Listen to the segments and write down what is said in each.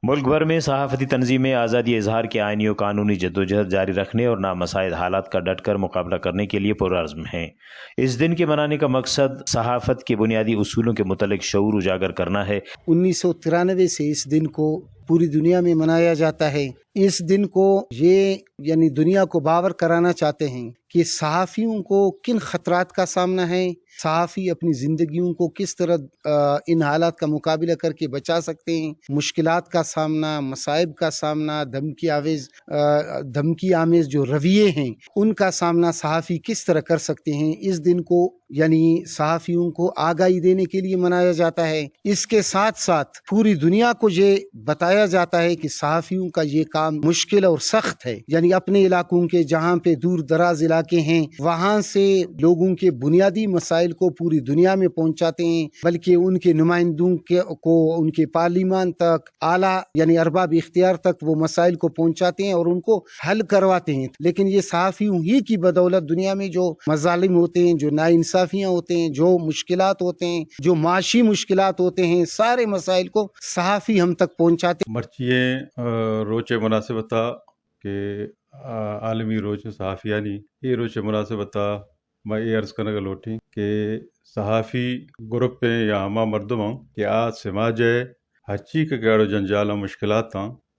ملک بھر میں صحافتی تنظیمیں آزادی اظہار کے آئینی و قانونی جدوجہد جاری رکھنے اور نامساعد حالات کا ڈٹ کر مقابلہ کرنے کے لیے پرعزم ہیں۔ اس دن کے منانے کا مقصد صحافت کے بنیادی اصولوں کے متعلق شعور اجاگر کرنا ہے۔ 1993 سے اس دن کو پوری دنیا میں منایا جاتا ہے۔ اس دن کو یعنی دنیا کو باور کرانا چاہتے ہیں کہ صحافیوں کو کن خطرات کا سامنا ہے، صحافی اپنی زندگیوں کو کس طرح ان حالات کا مقابلہ کر کے بچا سکتے ہیں، مشکلات کا سامنا، مصائب کا سامنا، دھمکی آمیز جو رویے ہیں ان کا سامنا صحافی کس طرح کر سکتے ہیں۔ اس دن کو یعنی صحافیوں کو آگاہی دینے کے لیے منایا جاتا ہے۔ اس کے ساتھ ساتھ پوری دنیا کو یہ بتایا جاتا ہے کہ صحافیوں کا یہ کام مشکل اور سخت ہے، یعنی اپنے علاقوں کے جہاں پہ دور دراز علاقے ہیں وہاں سے لوگوں کے بنیادی مسائل کو پوری دنیا میں پہنچاتے ہیں، بلکہ ان کے نمائندوں کو ان کے پارلیمان تک، اعلیٰ یعنی ارباب اختیار تک وہ مسائل کو پہنچاتے ہیں اور ان کو حل کرواتے ہیں۔ لیکن یہ صحافیوں ہی کی بدولت دنیا میں جو مظالم ہوتے ہیں، جو ناانصافیاں ہوتے ہیں، جو مشکلات ہوتے ہیں، جو معاشی مشکلات ہوتے ہیں، سارے مسائل کو صحافی ہم تک پہنچاتے ہیں۔ مرچیے روچ مناسبتا کہ عالمی روچ صحافیانی یہ روچ مناسبتا میں یہ عرض کرنے کا لوٹی کہ صحافی گروپ پہ یا ہما مردم کہ آج سماج ہے ہچی کے گاڑو جنجال مشکلات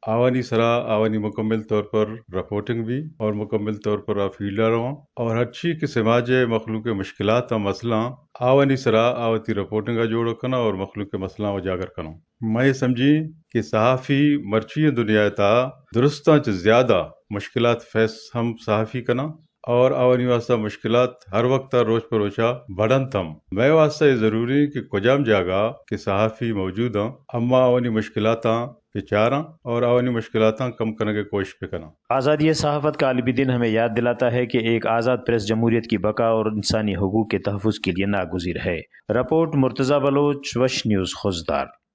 آوانی سرا آوانی مکمل طور پر رپورٹنگ بھی اور مکمل طور پر فیلڈر ہوں اور ہچی کے سماج مخلوق مشکلات مسئلہ آوانی سرا آوتی رپورٹنگ جوڑو کنا اور مخلوق مسئلہ اجاگر کنو۔ میں سمجھی کہ صحافی مرچی دنیا تا درستاں چ زیادہ مشکلات فیس ہم صحافی کنا اور آوانی واسطہ مشکلات ہر وقت روز پر روچا بڑھن تھم۔ میں واسطہ یہ ضروری کہ کجام جاگا کہ صحافی موجود ہوں اما آوانی مشکلاتاں پچاراں اور آوانی مشکلاتاں کم کرنے کی کوشش پہ کرنا۔ آزادی صحافت کا عالمی دن ہمیں یاد دلاتا ہے کہ ایک آزاد پریس جمہوریت کی بقا اور انسانی حقوق کے تحفظ کے لیے ناگزیر ہے۔ رپورٹ مرتضی بلوچ، وش نیوز، خوزدار۔